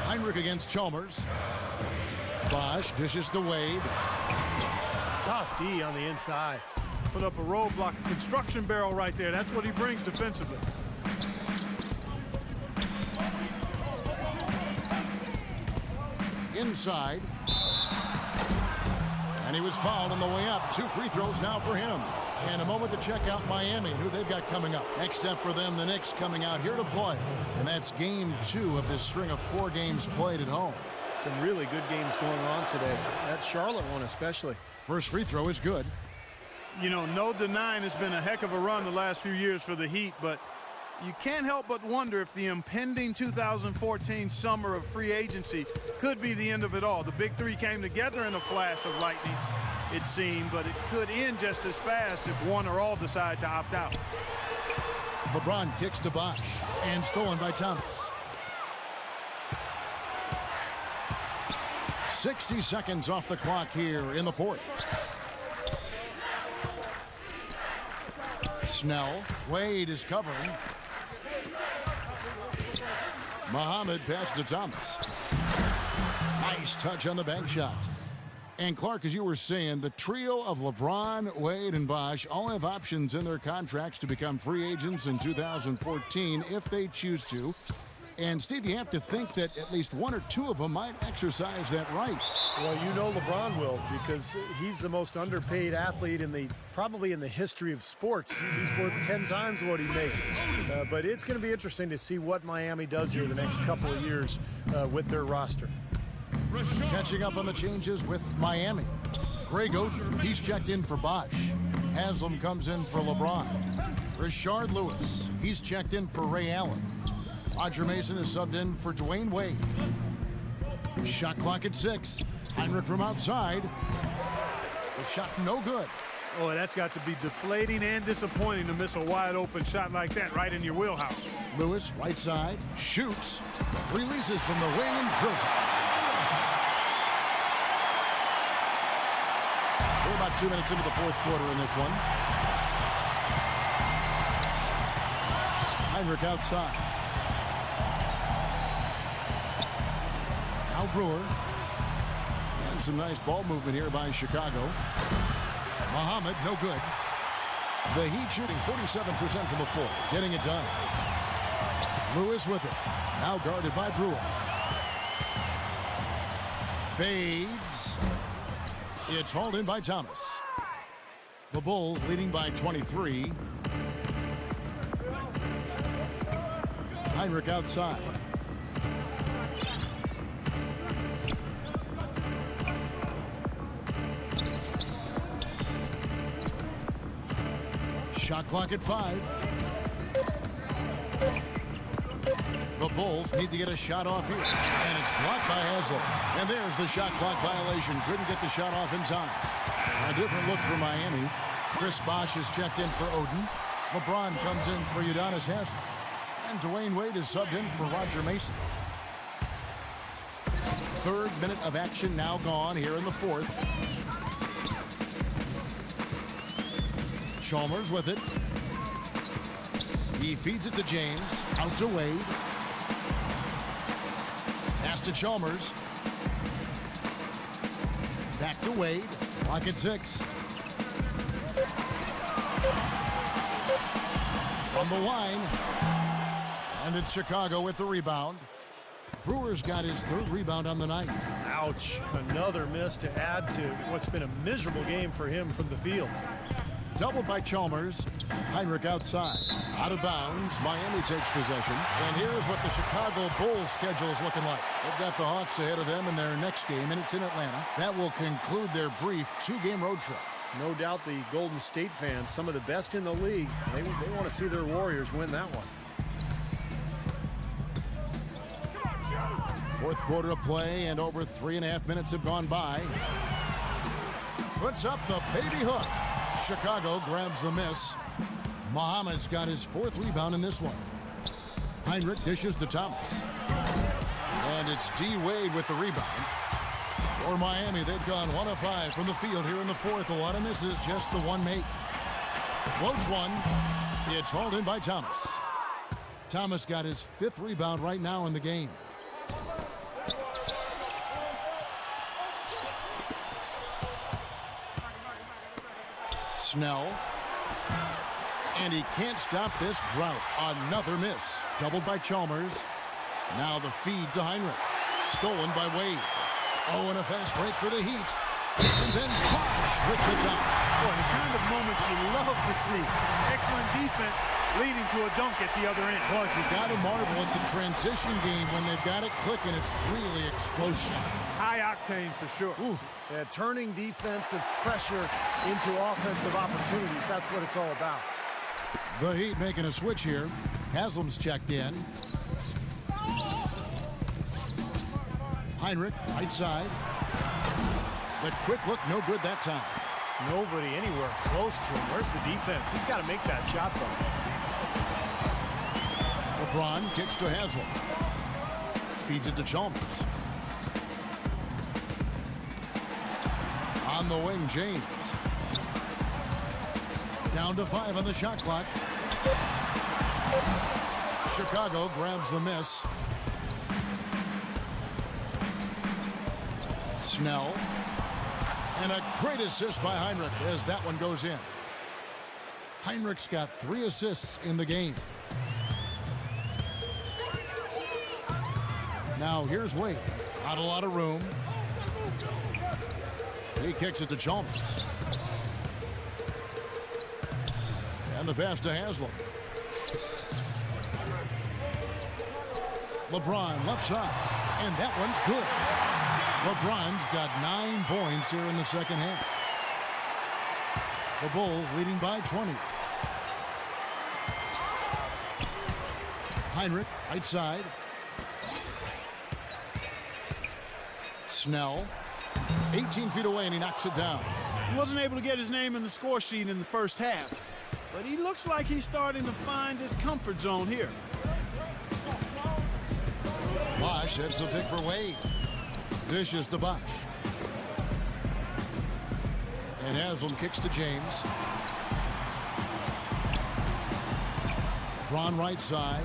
Heinrich against Chalmers. Bosch dishes to Wade. Tough D on the inside. Put up a roadblock, a construction barrel right there. That's what he brings defensively. Inside. And he was fouled on the way up. 2 free throws now for him. And a moment to check out Miami and who they've got coming up. Next step for them, the Knicks coming out here to play. And that's game 2 of this string of 4 games played at home. Some really good games going on today. That Charlotte one especially. First free throw is good. You know, no denying it's been a heck of a run the last few years for the Heat, but you can't help but wonder if the impending 2014 summer of free agency could be the end of it all. The big three came together in a flash of lightning, it seemed, but it could end just as fast if one or all decide to opt out. LeBron kicks to Bosh and stolen by Thomas. 60 seconds off the clock here in the fourth. Snell, Wade is covering. Muhammad pass to Thomas. Nice touch on the bank shot. And Clark, as you were saying, the trio of LeBron, Wade, and Bosh all have options in their contracts to become free agents in 2014 if they choose to. And Steve, you have to think that at least one or two of them might exercise that right. Well, you know LeBron will, because he's the most underpaid athlete probably in the history of sports. He's worth 10 times what he makes. But it's going to be interesting to see what Miami does here the next couple of years with their roster. Catching up on the changes with Miami. Greg Oden, he's checked in for Bosh. Haslam comes in for LeBron. Rashard Lewis, he's checked in for Ray Allen. Roger Mason is subbed in for Dwayne Wade. Shot clock at 6. Heinrich from outside. The shot no good. Oh, that's got to be deflating and disappointing to miss a wide open shot like that right in your wheelhouse. Lewis, right side, shoots. Releases from the wing and drills it. We're about 2 minutes into the fourth quarter in this one. Heinrich outside. Now Brewer. And some nice ball movement here by Chicago. Muhammad, no good. The Heat shooting 47% from the floor. Getting it done. Lewis with it. Now guarded by Brewer. Fades. It's hauled in by Thomas. The Bulls leading by 23. Heinrich outside. Shot clock at 5. The Bulls need to get a shot off here. And it's blocked by Haslam. And there's the shot clock violation. Couldn't get the shot off in time. A different look for Miami. Chris Bosh is checked in for Oden. LeBron comes in for Udonis Haslam. And Dwayne Wade is subbed in for Roger Mason. Third minute of action now gone here in the fourth. Chalmers with it. He feeds it to James. Out to Wade. Pass to Chalmers. Back to Wade. Clock at 6. From the line. And it's Chicago with the rebound. Brewer's got his third rebound on the night. Ouch. Another miss to add to what's been a miserable game for him from the field. Doubled by Chalmers. Heinrich outside. Out of bounds. Miami takes possession. And here's what the Chicago Bulls schedule is looking like. They've got the Hawks ahead of them in their next game, and it's in Atlanta. That will conclude their brief 2-game road trip. No doubt the Golden State fans, some of the best in the league, they want to see their Warriors win that one. Fourth quarter of play, and over 3.5 minutes have gone by. Puts up the baby hook. Chicago grabs the miss. Muhammad's got his fourth rebound in this one. Heinrich dishes to Thomas. And it's D. Wade with the rebound. For Miami, they've gone 1 of 5 from the field here in the fourth. A lot of misses, just the one make. Floats one. It's hauled in by Thomas. Thomas got his 5th rebound right now in the game. Snell. And he can't stop this drought. Another miss. Doubled by Chalmers. Now the feed to Heinrich. Stolen by Wade. Oh, and a fast break for the Heat. And then Bosh with the dunk. Boy, the kind of moments you love to see. Excellent defense leading to a dunk at the other end. Clark, you got to marvel at the transition game when they've got it clicking. It's really explosive. High octane for sure. Oof. Yeah, turning defensive pressure into offensive opportunities. That's what it's all about. The Heat making a switch here. Haslam's checked in. Heinrich, right side. The quick look, no good that time. Nobody anywhere close to him. Where's the defense? He's got to make that shot, though. LeBron kicks to Haslam. Feeds it to Chalmers. On the wing, James. Down to 5 on the shot clock. Chicago grabs the miss. Snell. And a great assist by Heinrich as that one goes in. Heinrich's got 3 assists in the game. Now here's Wade. Not a lot of room. He kicks it to Chalmers. And the pass to Haslam. LeBron left side. And that one's good. LeBron's got 9 points here in the second half. The Bulls leading by 20. Heinrich, right side. Snell, 18 feet away, and he knocks it down. He wasn't able to get his name in the score sheet in the first half, but he looks like he's starting to find his comfort zone here. Bosch heads the pick for Wade. Dishes to Bosch. And Haslam kicks to James. Braun right side.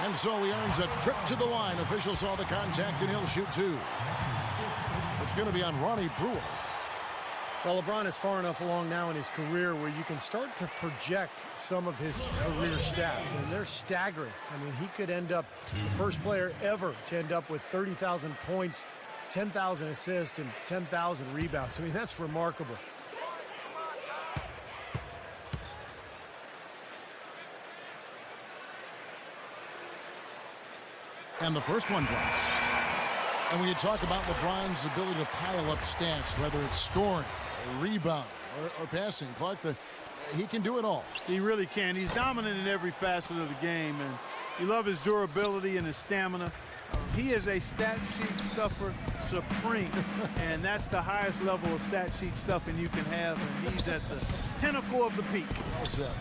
And so he earns a trip to the line. Officials saw the contact and he'll shoot 2. It's going to be on Ronnie Brewer. Well, LeBron is far enough along now in his career where you can start to project some of his career stats, and they're staggering. I mean, he could end up the first player ever to end up with 30,000 points, 10,000 assists, and 10,000 rebounds. I mean, that's remarkable. And the first one drops. And when you talk about LeBron's ability to pile up stats, whether it's scoring, or rebound, or passing, Clark, he can do it all. He really can. He's dominant in every facet of the game, and you love his durability and his stamina. He is a stat sheet stuffer supreme, and that's the highest level of stat sheet stuffing you can have, and he's at the pinnacle of the peak. Well said.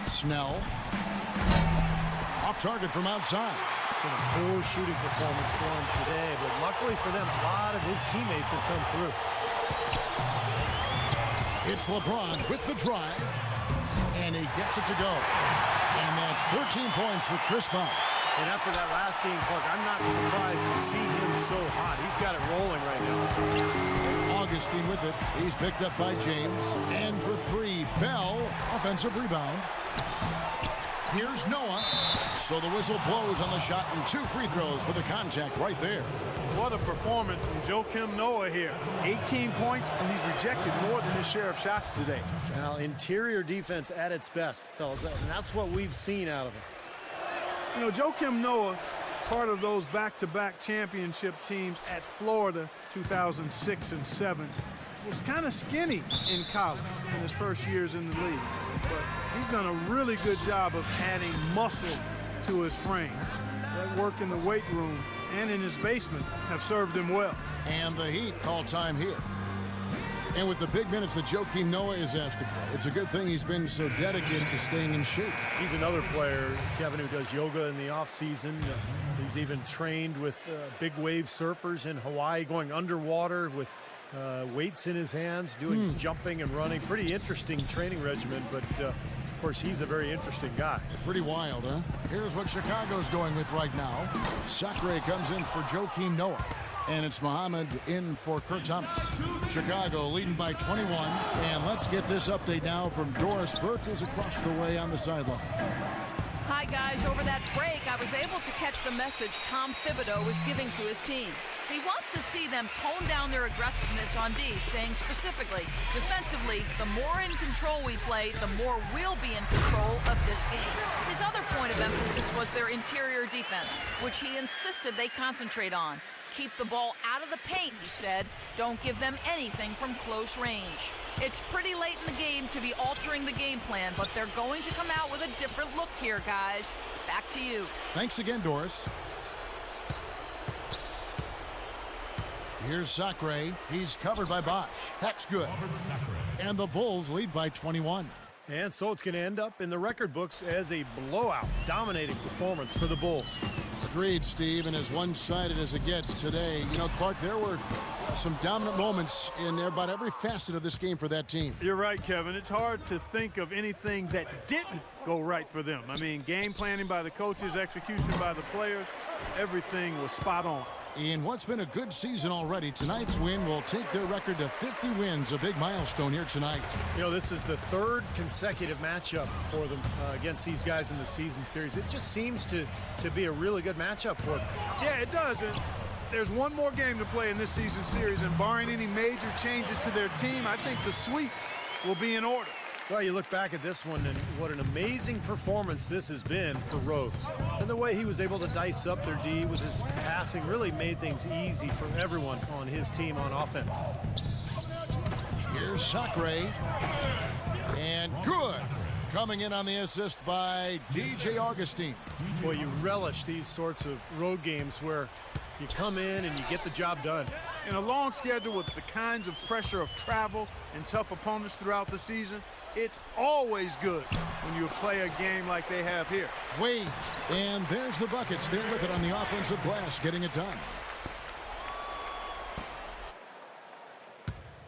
Snell. Off target from outside. Been a poor shooting performance for him today, but luckily for them, a lot of his teammates have come through. It's LeBron with the drive, and he gets it to go. And that's 13 points for Chris Bosh. And after that last game, Clark, I'm not surprised to see him so hot. He's got it rolling right now. Augustine with it. He's picked up by James. And for 3, Bell, offensive rebound. Here's Noah. So the whistle blows on the shot, and 2 free throws for the contact right there. What a performance from Joakim Noah here. 18 points, and he's rejected more than his share of shots today. Now, interior defense at its best, fellas, and that's what we've seen out of him. You know, Joakim Noah, part of those back-to-back championship teams at Florida, 2006 and 7, was kind of skinny in college in his first years in the league. But he's done a really good job of adding muscle to his frame. That work in the weight room and in his basement have served him well. And the Heat call time here. And with the big minutes that Joakim Noah is asked to play, it's a good thing he's been so dedicated to staying in shape. He's another player, Kevin, who does yoga in the off-season. He's even trained with big wave surfers in Hawaii, going underwater with weights in his hands, doing jumping and running. Pretty interesting training regimen, but of course he's a very interesting guy. Pretty wild, huh? Here's what Chicago's going with right now. Sacre comes in for Joakim Noah, and it's Muhammad in for Kurt Thomas. Chicago leading by 21, and let's get this update now from Doris Burke, who's across the way on the sideline. Hi, guys. Over that break, I was able to catch the message Tom Thibodeau was giving to his team. He wants to see them tone down their aggressiveness on D, saying specifically, defensively, the more in control we play, the more we'll be in control of this game. His other point of emphasis was their interior defense, which he insisted they concentrate on. keep the ball out of the paint, he said. Don't give them anything from close range. It's pretty late in the game to be altering the game plan, but they're going to come out with a different look here, guys. Back to you. Thanks again, Doris. Here's Sacre. He's covered by Bosch. That's good. And the Bulls lead by 21. And so it's going to end up in the record books as a blowout, dominating performance for the Bulls. Agreed, Steve, and as one-sided as it gets today. You know, Clark, there were some dominant moments in about every facet of this game for that team. You're right, Kevin. It's hard to think of anything that didn't go right for them. I mean, game planning by the coaches, execution by the players, everything was spot on. In what's been a good season already, tonight's win will take their record to 50 wins, a big milestone here tonight. You know, this is the third consecutive matchup for them against these guys in the season series. It just seems to be a really good matchup for them. Yeah, it does. And there's one more game to play in this season series, and barring any major changes to their team, I think the sweep will be in order. Well, you look back at this one, and what an amazing performance this has been for Rose. And the way he was able to dice up their D with his passing really made things easy for everyone on his team on offense. Here's Sacre. And good. Coming in on the assist by DJ Augustine. Boy, you relish these sorts of road games where you come in and you get the job done. In a long schedule with the kinds of pressure of travel and tough opponents throughout the season, it's always good when you play a game like they have here. Wade, and there's the bucket. Stay with it on the offensive glass, getting it done.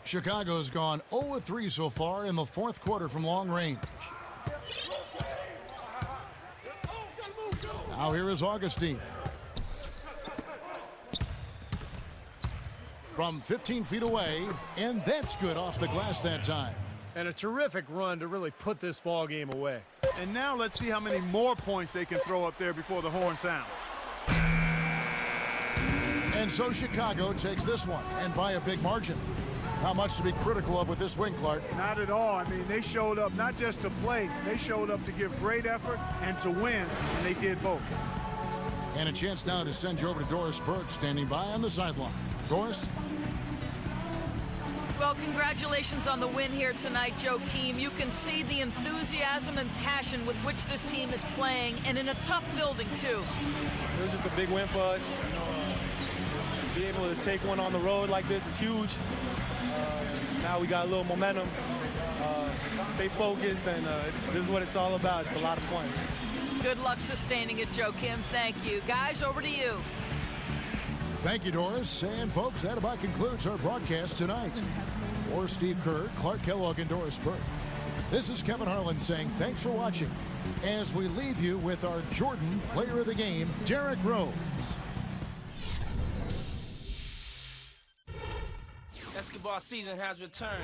Chicago's gone 0-3 so far in the fourth quarter from long range. Now here is Augustine. From 15 feet away, and that's good off the glass that time. And a terrific run to really put this ball game away. And now let's see how many more points they can throw up there before the horn sounds. And so Chicago takes this one, and by a big margin. How much to be critical of with this win, Clark? Not at all. I mean, they showed up not just to play, they showed up to give great effort and to win, and they did both. And a chance now to send you over to Doris Burke, standing by on the sideline. Doris? Well, congratulations on the win here tonight, Joakim. You can see the enthusiasm and passion with which this team is playing, and in a tough building, too. It was just a big win for us. To be able to take one on the road like this is huge. Now we got a little momentum. Stay focused, and this is what it's all about. It's a lot of fun. Good luck sustaining it, Joakim. Thank you. Guys, over to you. Thank you, Doris. And, folks, that about concludes our broadcast tonight. For Steve Kerr, Clark Kellogg, and Doris Burke, this is Kevin Harlan saying thanks for watching as we leave you with our Jordan Player of the Game, Derrick Rose. Basketball season has returned.